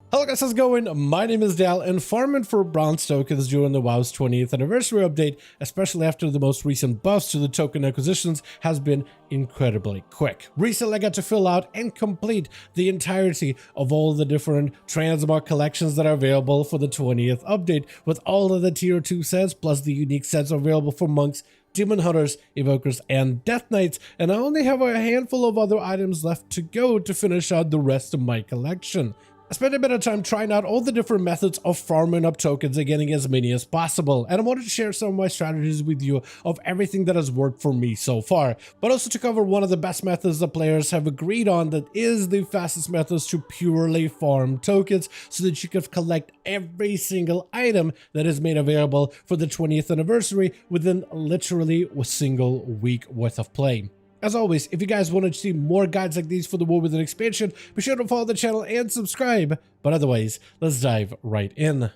Hello guys, how's it going? My name is Dal, and farming for bronze tokens during the WoW's 20th anniversary update, especially after the most recent buffs to the token acquisitions, has been incredibly quick. Recently I got to fill out and complete the entirety of all the different transmog collections that are available for the 20th update, with all of the tier 2 sets plus the unique sets available for monks, demon hunters, evokers, and death knights, and I only have a handful of other items left to go to finish out the rest of my collection. I spent a bit of time trying out all the different methods of farming up tokens and getting as many as possible, and I wanted to share some of my strategies with you of everything that has worked for me so far, but also to cover one of the best methods the players have agreed on that is the fastest methods to purely farm tokens so that you can collect every single item that is made available for the 20th anniversary within literally a single week worth of play. As always, if you guys want to see more guides like these for the War Within expansion, be sure to follow the channel and subscribe. But otherwise, let's dive right in.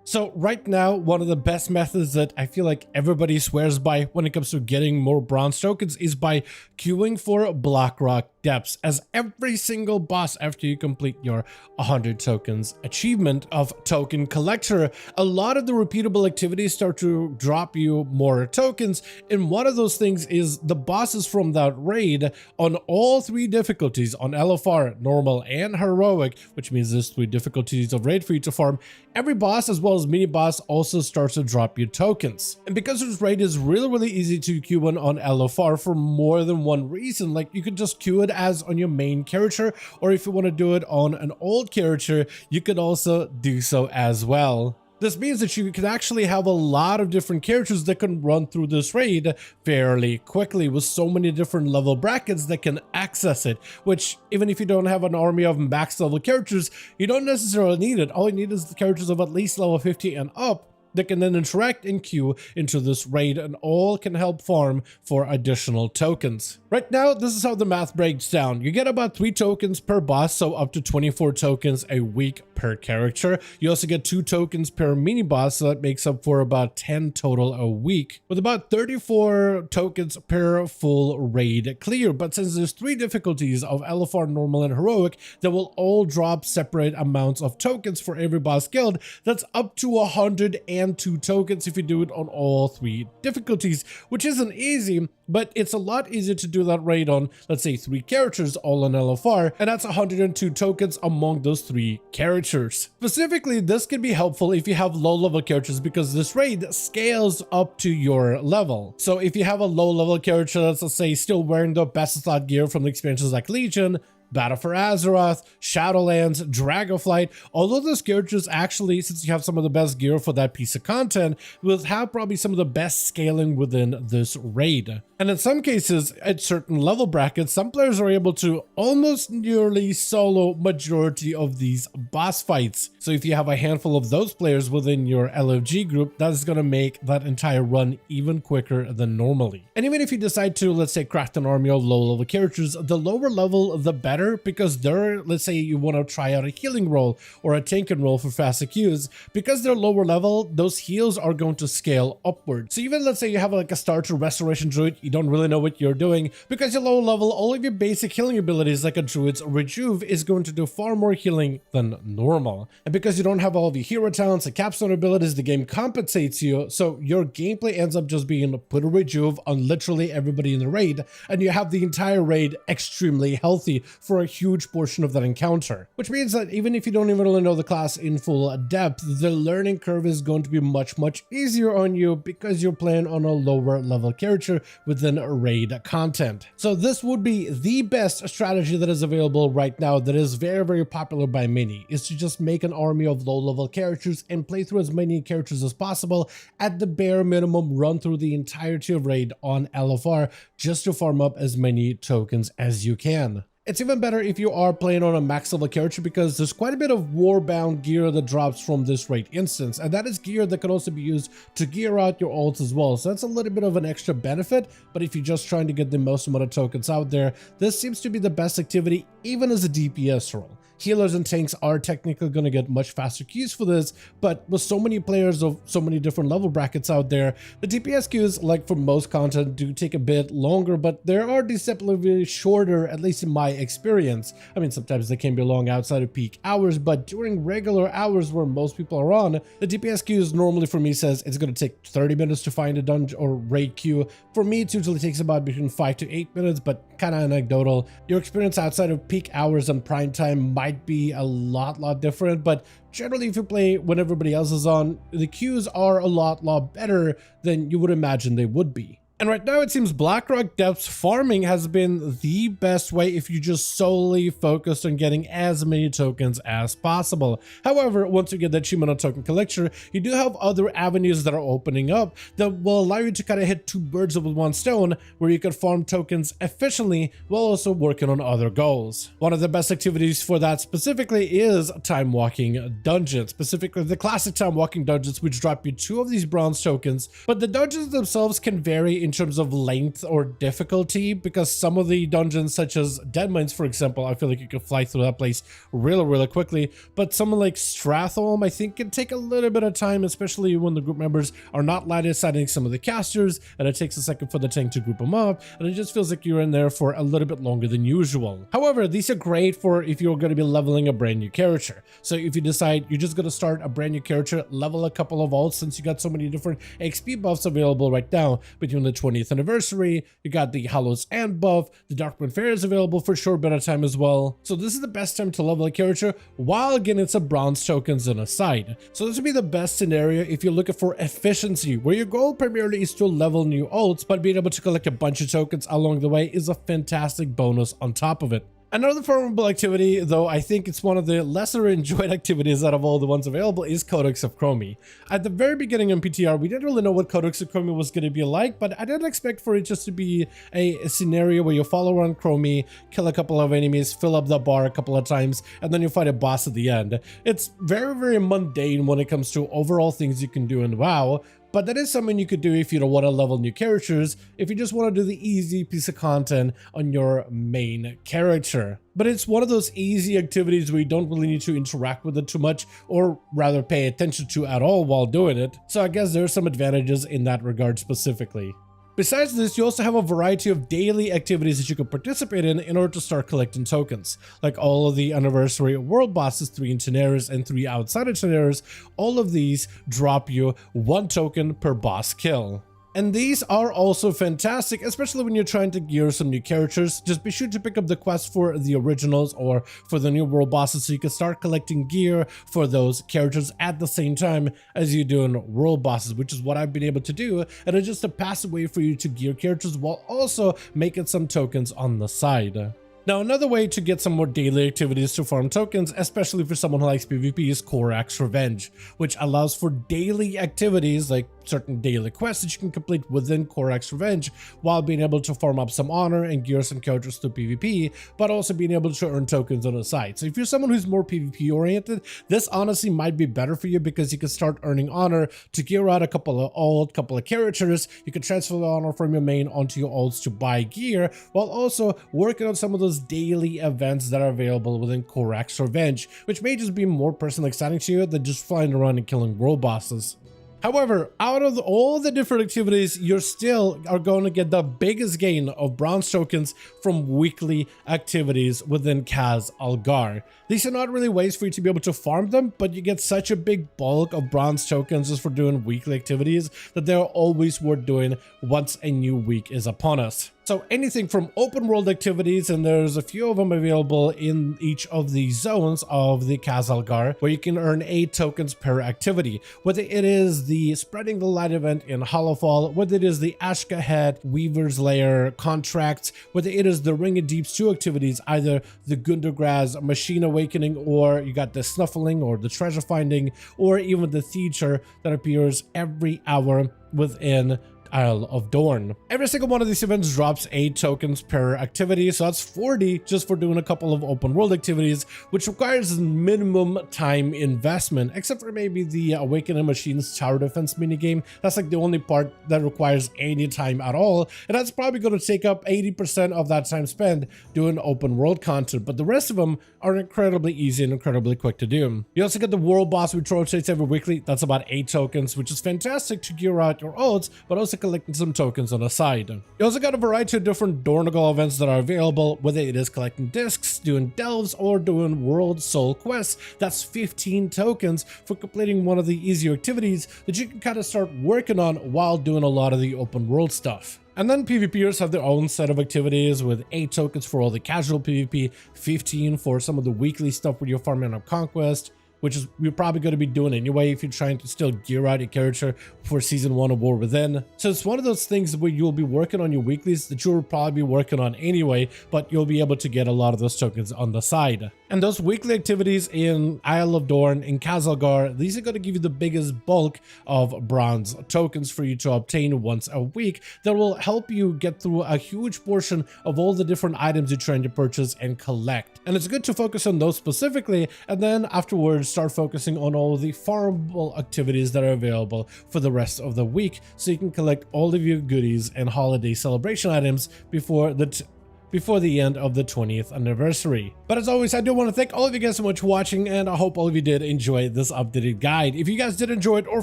So right now, one of the best methods that I feel like everybody swears by when it comes to getting more bronze tokens is by queuing for Blackrock Depths, as every single boss after you complete your 100 tokens achievement of token collector, a lot of the repeatable activities start to drop you more tokens, and one of those things is the bosses from that raid on all three difficulties, on LFR, normal, and heroic, which means there's 3 difficulties of raid for you to farm. Every boss as well as mini boss also starts to drop you tokens. And because this raid is really easy to queue on LFR for more than one reason, like you could just queue it as on your main character, or if you want to do it on an old character, you could also do so as well. This means that you can actually have a lot of different characters that can run through this raid fairly quickly with so many different level brackets that can access it, which even if you don't have an army of max level characters, you don't necessarily need it. All you need is the characters of at least level 50 and up that can then interact and queue into this raid, and all can help farm for additional tokens. Right now, this is how the math breaks down. You get about 3 tokens per boss, so up to 24 tokens a week per character. You also get 2 tokens per mini boss, so that makes up for about 10 total a week, with about 34 tokens per full raid clear. But since there's 3 difficulties of LFR, normal, and heroic that will all drop separate amounts of tokens for every boss guild, that's up to 102 tokens if you do it on all 3 difficulties, which isn't easy, but it's a lot easier to do that raid on, let's say, 3 characters all on LFR, and that's 102 tokens among those 3 characters. Specifically, this can be helpful if you have low level characters because this raid scales up to your level. So if you have a low level character that's, let's say, still wearing the best slot gear from the expansions like Legion, Battle for Azeroth, Shadowlands, Dragonflight, although those characters actually, since you have some of the best gear for that piece of content, will have probably some of the best scaling within this raid. And in some cases, at certain level brackets, some players are able to almost nearly solo majority of these boss fights. So if you have a handful of those players within your LFG group, that is going to make that entire run even quicker than normally. And even if you decide to, let's say, craft an army of low level characters, the lower level, the better, because they're, let's say you want to try out a healing role or a tanking role for fast queues, because they're lower level, those heals are going to scale upward. So even let's say you have like a starter restoration druid, you don't really know what you're doing, because you're low level, all of your basic healing abilities like a druid's rejuve is going to do far more healing than normal. And because you don't have all of your hero talents and capstone abilities, the game compensates you, so your gameplay ends up just being put a rejuve on literally everybody in the raid, and you have the entire raid extremely healthy for a huge portion of that encounter, which means that even if you don't even really know the class in full depth, the learning curve is going to be much easier on you because you're playing on a lower level character within raid content. So this would be the best strategy that is available right now, that is very popular by many, is to just make an army of low level characters and play through as many characters as possible. At the bare minimum, run through the entirety of raid on LFR just to farm up as many tokens as you can. It's even better if you are playing on a max level character, because there's quite a bit of warbound gear that drops from this raid instance, and that is gear that can also be used to gear out your ults as well. So that's a little bit of an extra benefit, but if you're just trying to get the most amount of tokens out there, this seems to be the best activity even as a DPS role. Healers and tanks are technically going to get much faster queues for this, but with so many players of so many different level brackets out there, the DPS queues, like for most content, do take a bit longer, but there are deceptively shorter, at least in my experience. I mean, sometimes they can be long outside of peak hours, but during regular hours where most people are on, the DPS queues normally for me says it's going to take 30 minutes to find a dungeon or raid queue. For me, it usually takes about between 5 to 8 minutes, but kind of anecdotal. Your experience outside of peak hours and prime time might be a lot different, but generally if you play when everybody else is on, the queues are a lot better than you would imagine they would be. And right now it seems Blackrock Depths farming has been the best way if you just solely focused on getting as many tokens as possible. However, once you get that achievement token collector, you do have other avenues that are opening up that will allow you to kind of hit two birds with one stone, where you can farm tokens efficiently while also working on other goals. One of the best activities for that specifically is time walking dungeons, specifically the classic time walking dungeons, which drop you 2 of these bronze tokens, but the dungeons themselves can vary in terms of length or difficulty, because some of the dungeons, such as Dead Mines for example, I feel like you can fly through that place really quickly, but someone like Stratholm I think can take a little bit of time, especially when the group members are not line assigning some of the casters, and it takes a second for the tank to group them up, and it just feels like you're in there for a little bit longer than usual. However, these are great for if you're going to be leveling a brand new character. So if you decide you're just going to start a brand new character, level a couple of alts, since you got so many different XP buffs available right now between the 20th anniversary, you got the Hallows and buff, the Darkmoon Fair is available for a short bit of time as well. So this is the best time to level a character while getting some bronze tokens on a side. So this would be the best scenario if you're looking for efficiency, where your goal primarily is to level new ults, but being able to collect a bunch of tokens along the way is a fantastic bonus on top of it. Another farmable activity, though I think it's one of the lesser enjoyed activities out of all the ones available, is Codex of Chromie. At the very beginning in PTR, we didn't really know what Codex of Chromie was going to be like, but I didn't expect for it just to be a scenario where you follow around Chromie, kill a couple of enemies, fill up the bar a couple of times, and then you fight a boss at the end. It's very mundane when it comes to overall things you can do in WoW, but that is something you could do if you don't want to level new characters, if you just want to do the easy piece of content on your main character. But it's one of those easy activities where you don't really need to interact with it too much, or rather pay attention to at all while doing it. So I guess there are some advantages in that regard specifically. Besides this, you also have a variety of daily activities that you can participate in order to start collecting tokens. Like all of the anniversary world bosses, 3 in Tenaris and 3 outside of Tenaris, all of these drop you 1 token per boss kill. And these are also fantastic, especially when you're trying to gear some new characters. Just be sure to pick up the quest for the originals or for the new world bosses so you can start collecting gear for those characters at the same time as you're doing world bosses, which is what I've been able to do. And it's just a passive way for you to gear characters while also making some tokens on the side. Now, another way to get some more daily activities to farm tokens, especially for someone who likes PvP, is Korax Revenge, which allows for daily activities like certain daily quests that you can complete within Korax Revenge while being able to farm up some honor and gear some characters to PvP, but also being able to earn tokens on the side. So if you're someone who's more PvP oriented, this honestly might be better for you, because you can start earning honor to gear out a couple of characters. You can transfer the honor from your main onto your alts to buy gear, while also working on some of those daily events that are available within Korax Revenge, which may just be more personally exciting to you than just flying around and killing world bosses. However, out of all the different activities, you still are going to get the biggest gain of bronze tokens from weekly activities within Kaz Algar. These are not really ways for you to be able to farm them, but you get such a big bulk of bronze tokens just for doing weekly activities that they're always worth doing once a new week is upon us. So anything from open world activities, and there's a few of them available in each of the zones of the Kaz Algar, where you can earn 8 tokens per activity. Whether it is the Spreading the Light event in Hollowfall, whether it is the Ashka Head, Weaver's Lair contracts, whether it is the Ring of Deeps 2 activities, either the Gundergraz Machine Awakening, or you got the Snuffling or the Treasure Finding, or even the Teacher that appears every hour within Isle of Dorn. Every single one of these events drops 8 tokens per activity, so that's 40 just for doing a couple of open world activities, which requires minimum time investment, except for maybe the Awakening Machines tower defense minigame. That's like the only part that requires any time at all, and that's probably going to take up 80% of that time spent doing open world content, but the rest of them are incredibly easy and incredibly quick to do. You also get the world boss, which rotates every weekly. That's about 8 tokens, which is fantastic to gear out your ults, but also collecting some tokens on the side. You also got a variety of different Dornagal events that are available, whether it is collecting discs, doing delves, or doing world soul quests. That's 15 tokens for completing one of the easier activities that you can kind of start working on while doing a lot of the open world stuff. And then PvPers have their own set of activities with 8 tokens for all the casual PvP, 15 for some of the weekly stuff where you're farming up conquest, which is you're probably going to be doing anyway if you're trying to still gear out your character for Season 1 of War Within. So it's one of those things where you'll be working on your weeklies that you'll probably be working on anyway, but you'll be able to get a lot of those tokens on the side. And those weekly activities in Isle of Dorn, in Kazalgar, these are going to give you the biggest bulk of bronze tokens for you to obtain once a week that will help you get through a huge portion of all the different items you're trying to purchase and collect. And it's good to focus on those specifically, and then afterwards start focusing on all the farmable activities that are available for the rest of the week, so you can collect all of your goodies and holiday celebration items before the end of the 20th anniversary. But as always, I do want to thank all of you guys so much for watching, and I hope all of you did enjoy this updated guide. If you guys did enjoy it or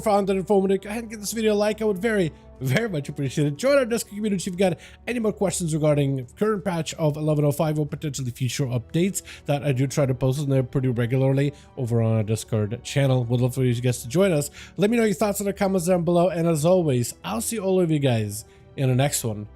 found it informative, go ahead and give this video a like. I would very much appreciate it. Join our Discord community if you've got any more questions regarding current patch of 11.05 or potentially future updates that I do try to post on there pretty regularly over on our Discord channel. Would love for you guys to join us. Let me know your thoughts in the comments down below, and as always, I'll see all of you guys in the next one.